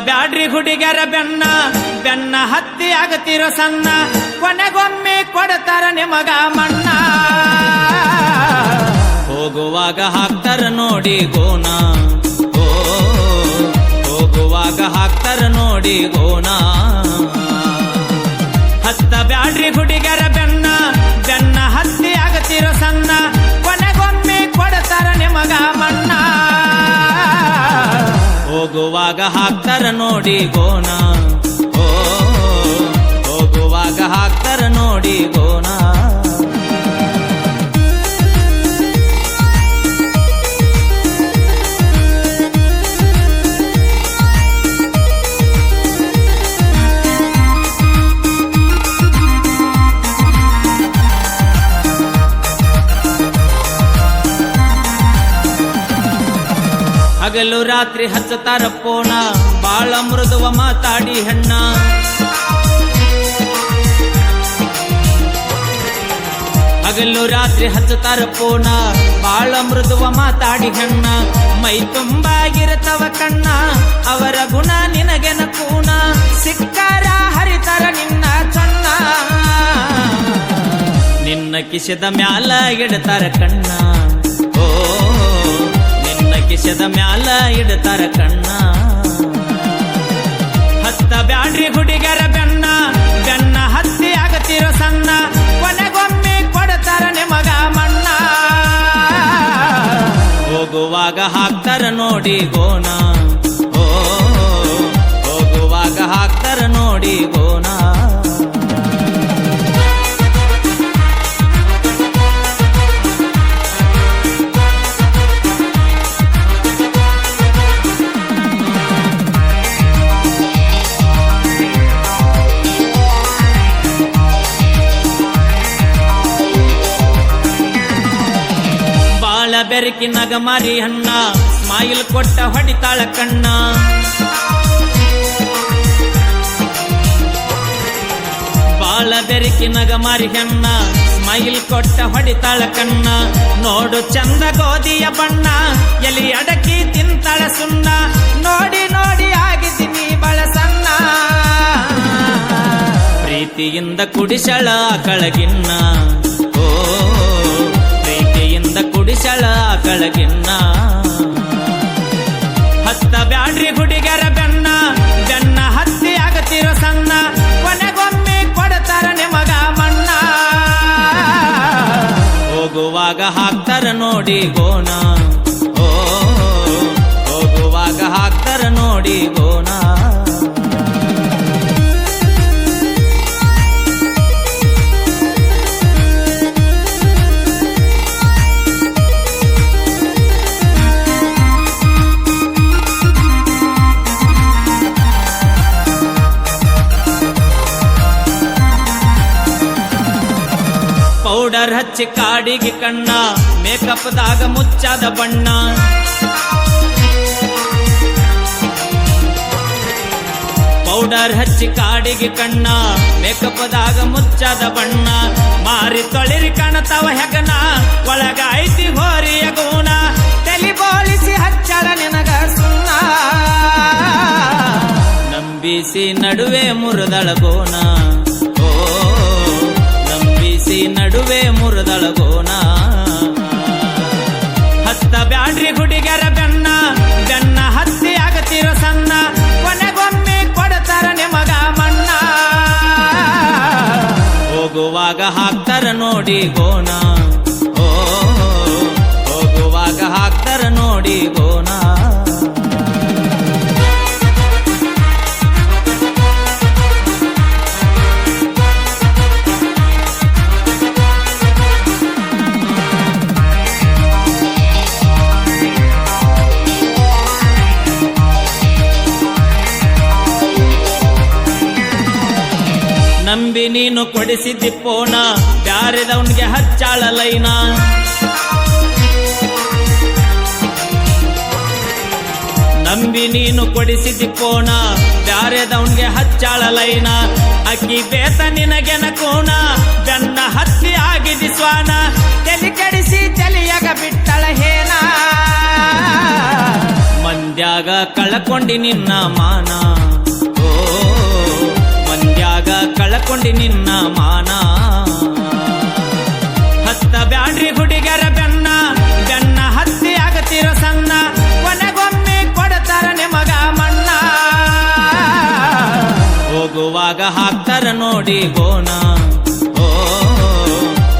ಬ್ಯಾಡ್ರಿ ಹುಡುಗರ ಬೆನ್ನ ಬೆನ್ನ ಹತ್ತಿ ಆಗತಿರೋ ಸಣ್ಣ ಕೊನೆಗೊಮ್ಮೆ ಕೊಡ್ತಾರ ನಿಮಗ ಮಣ್ಣ ಹೋಗುವಾಗ ಹಾಕ್ತಾರ ನೋಡಿ ಗೋನ ಓ ಹೋಗುವಾಗ ಹಾಕ್ತಾರ ನೋಡಿ ಗೋನ ಹತ್ತ ಬ್ಯಾಡ್ರಿ ಹುಡುಗರ ಬೆನ್ನ ಬೆನ್ನ ಹತ್ತಿ ಆಗತಿರೋ ಸಣ್ಣ ಕೊನೆಗೊಮ್ಮೆ ಕೊಡ್ತಾರ ನಿಮಗ ಮಣ್ಣ ಹೋಗುವಾಗ ಹಾಕ್ತಾರ ನೋಡಿ ಗೋನ ಓ ಹೋಗುವಾಗ ಹಾಕ್ತಾರ ನೋಡಿ ಗೋನ ಹಗಲು ರಾತ್ರಿ ಹಚ್ಚತಾರ ಪೋಣ ಬಾಳ ಮೃದುವ ಮಾತಾಡಿ ಹೆಣ್ಣ ಹಗಲು ರಾತ್ರಿ ಹಚ್ಚತಾರ ಪೋಣ ಬಾಳ ಮೃದುವ ಮಾತಾಡಿ ಹೆಣ್ಣ ಮೈ ತುಂಬಾಗಿರತವ ಕಣ್ಣ ಅವರ ಗುಣ ನಿನಗೆನ ಕೂನ ಸಿಕ್ಕಾರ ಹರಿತರ ನಿನ್ನ ಚಣ್ಣ ನಿನ್ನ ಕಿಸದ ಮ್ಯಾಲ ಇಡ್ತಾರ ಕಣ್ಣ ಓ ಕಿಸದ ಮ್ಯಾಲ ಇಡ್ತಾರ ಕಣ್ಣ ಹತ್ತ ಬ್ಯಾಡ್ರಿ ಹುಡುಗರ ಬೆನ್ನ ಬೆನ್ನ ಹತ್ತಿ ಆಗತಿರೋ ಸಣ್ಣ ಕೊನೆಗೊಮ್ಮೆ ಕೊಡ್ತಾರ ನಿಮಗ ಮಣ್ಣ ಹೋಗುವಾಗ ಹಾಕ್ತಾರ ನೋಡಿ ಗೋನ ಓ ಹೋಗುವಾಗ ಹಾಕ್ತಾರ ನೋಡಿ ಗೋನ ಬೆರಕಿ ನಗಮಾರಿ ಹಣ್ಣ ಸ್ಮೈಲ್ ಕೊಟ್ಟ ಹೊಡಿತಾಳ ಕಣ್ಣ ಬಾಳ ಬೆರಕಿ ನಗಮಾರಿ ಹೆಣ್ಣ ಸ್ಮೈಲ್ ಕೊಟ್ಟ ಹೊಡಿತಾಳ ಕಣ್ಣ ನೋಡು ಚಂದ ಗೋಧಿಯ ಬಣ್ಣ ಎಲಿ ಅಡಕಿ ತಿಂತಾಳ ಸುಣ್ಣ ನೋಡಿ ನೋಡಿ ಆಗಿದ್ದೀನಿ ಬಳ ಸಣ್ಣ ಪ್ರೀತಿಯಿಂದ ಕುಡಿಸಳ ಕಳಗಿನ್ನ ಓ ಪ್ರೀತಿಯಿಂದ ಕುಡಿಸಳ ಕಳಗಿನ್ನ ಹತ್ತ ಬ್ಯಾಡ್ರಿ ಹುಡುಗರ ಬೆನ್ನ ಬೆನ್ನ ಹತ್ತಿ ಆಗತಿರೋ ಸಣ್ಣ ಕೊನೆಗೊಮ್ಮೆ ಕೊಡ್ತಾರ ನಿಮಗ ಮಣ್ಣ ಹೋಗುವಾಗ ಹಾಕ್ತಾರ ನೋಡಿ ಗೋನ ಓ ಹೋಗುವಾಗ ಹಾಕ್ತಾರ ನೋಡಿ ಗೋನ ಪೌಡರ್ ಹಚ್ಚಿ ಕಾಡಿಗೆ ಕಣ್ಣ ಮೇಕಪ್ದಾಗ ಮುಚ್ಚಾದ ಬಣ್ಣ ಪೌಡರ್ ಹಚ್ಚಿ ಕಾಡಿಗೆ ಕಣ್ಣ ಮೇಕಪ್ದಾಗ ಮುಚ್ಚಾದ ಬಣ್ಣ ಮಾರಿ ತೊಳಿರಿ ಕಾಣತಾವ ಹೆಗನ ಒಳಗ ಐತಿ ಹೋರಿಯ ಗೂಣ ತಲಿ ಬೋಳಿಸಿ ಹಚ್ಚಳ ನಿನಗ ಸುಣ್ಣ ನಂಬಿಸಿ ನಡುವೆ ಮುರಿದಳ ಗೋನ ನಡುವೆ ಮುರಿದಳಗೋನ ಹತ್ತ ಬ್ಯಾಡ್ರಿ ಹುಡುಗರ ಬೆನ್ನ ಬೆನ್ನ ಹತ್ತಿ ಆಗತಿರೋ ಸಣ್ಣ ಕೊನೆಗೊಮ್ಮೆ ಕೊಡ್ತಾರ ನಿಮಗ ಮಣ್ಣ ಹೋಗುವಾಗ ಹಾಕ್ತಾರ ನೋಡಿ ಗೋನ ಓ ಹೋಗುವಾಗ ಹಾಕ್ತಾರ ನೋಡಿ ಗೋನ ನಂಬಿ ನೀನು ಕೊಡಿಸಿದ್ದಿ ಪೋನ ಬ್ಯಾರೆದವನ್ಗೆ ಹಚ್ಚಾಳ ಲೈನ ನಂಬಿ ನೀನು ಕೊಡಿಸಿದ್ದಿ ಪೋನ ಬ್ಯಾರೆದವನ್ಗೆ ಹಚ್ಚಾಳ ಲೈನ ಅಕ್ಕಿ ಬೇತ ನಿನಗೆನ ಕೋಣ ಬೆನ್ನ ಹತ್ತಿ ಆಗಿದಿ ಸ್ವಾನ ತಲಿ ಕೆಡಿಸಿ ತಲಿಯಾಗ ಬಿಟ್ಟಳ ಹೇನ ಮಂದ್ಯ ಮಂದ್ಯಾಗ ಕಳಕೊಂಡಿ ನಿನ್ನ ಮಾನ, ಓ ಮಂದ್ಯಾಗ ಕಳಕೊಂಡಿ ನಿನ್ನ ಮಾನ. ಹತ್ತ ಬ್ಯಾಡ್ರಿ ಹುಡುಗರ ಬೆನ್ನ ಬೆನ್ನ ಹತ್ತಿ ಆಗತಿರೋ ಸಣ್ಣ, ಕೊನೆಗೊಮ್ಮೆ ಕೊಡ್ತಾರ ನಿಮಗ ಮಣ್ಣ. ಹೋಗುವಾಗ ಹಾಕ್ತಾರ ನೋಡಿ ಗೋನ, ಓ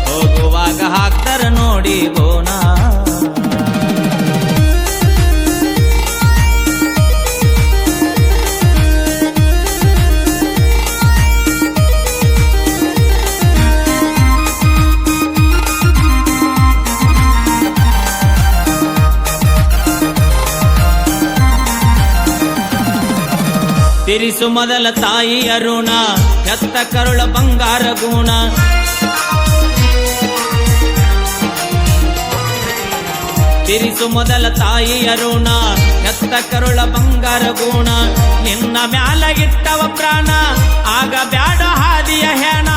ಹೋಗುವಾಗ ಹಾಕ್ತಾರ ನೋಡಿ ಗೋನ. ತಿರಿಸು ಮೊದಲ ತಾಯಿಯ ಋಣ, ಎತ್ತ ಕರುಳ ಬಂಗಾರ ಗುಣ. ತಿರಿಸು ಮೊದಲ ತಾಯಿಯ ಋಣ, ಎತ್ತ ಕರುಳ ಬಂಗಾರ ಗುಣ. ನಿನ್ನ ಮ್ಯಾಲ ಇಟ್ಟವ ಪ್ರಾಣ, ಆಗ ಬ್ಯಾಡ ಹಾದಿಯ ಹೆಣ.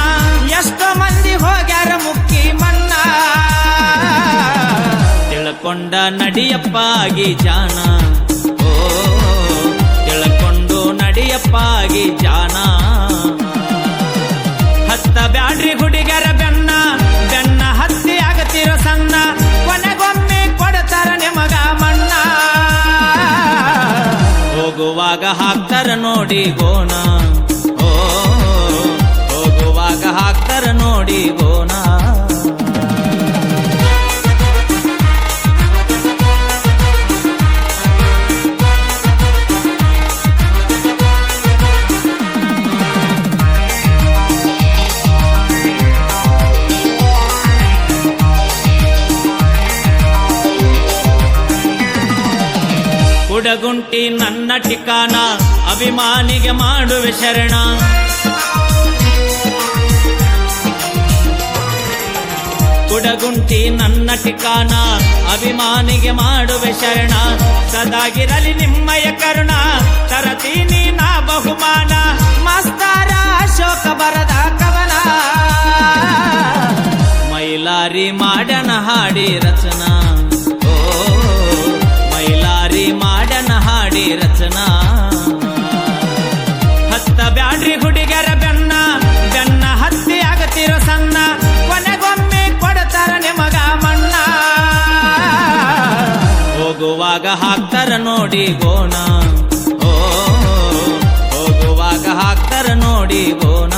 ಎಷ್ಟೋ ಮಂದಿ ಹೋಗ್ಯಾರ ಮುಕ್ಕಿ ಮನ್ನ, ತಿಳ್ಕೊಂಡ ನಡಿಯಪ್ಪಾಗಿ ಜಾನ, ಓ ತಿಳ್ಕೊಂಡು ನಡಿಯಪ್ಪಾಗಿ ಜಾನ. ಹತ್ತ ಬ್ಯಾಡ್ರಿ ಹುಡುಗರ ಬೆನ್ನ ಬೆನ್ನ ಹತ್ತಿ ಆಗತಿರೋ ಸಣ್ಣ, ಕೊನೆಗೊಮ್ಮೆ ಕೊಡ್ತಾರ ನಿಮಗ ಮಣ್ಣ. ಹೋಗುವಾಗ ಹಾಕ್ತಾರ ನೋಡಿ ಗೋನ, ಓ ಹೋಗುವಾಗ ಹಾಕ್ತಾರ ನೋಡಿ ಗೋನ. ಕುಡಗುಂಟಿ ನನ್ನ ಠಿಕಾನ, ಅಭಿಮಾನಿಗೆ ಮಾಡುವೆ ಶರಣ. ಕುಡಗುಂಟಿ ನನ್ನ ಠಿಕಾನ, ಅಭಿಮಾನಿಗೆ ಮಾಡುವೆ ಶರಣ. ಸದಾಗಿರಲಿ ನಿಮ್ಮಯ ಕರುಣ, ತರತೀನಿ ನಾ ಬಹುಮಾನ. ಮಾಸ್ತಾರ ಅಶೋಕ ಬರದ ಕವನ, ಮೈಲಾರಿ ಮಾಡನ ಹಾಡಿ ರಚನಾ. ಓ ಮೈಲಾರಿ ಮಾಡನ ಹಾಡಿ ರಚನಾ. ಹತ್ತ ಬ್ಯಾಡ್ರಿ ಹುಡುಗರ ಬೆನ್ನ ಬೆನ್ನ ಹತ್ತಿ ಆಗತಿರೋ ಸಣ್ಣ, ಕೊನೆಗೊಮ್ಮೆ ಕೊಡ್ತಾರ ನಿಮಗ ಮಣ್ಣ. ಹೋಗುವಾಗ ಹಾಕ್ತಾರ ನೋಡಿ ಗೋನ, ಓ ಹೋಗುವಾಗ ಹಾಕ್ತಾರ ನೋಡಿ ಗೋನ.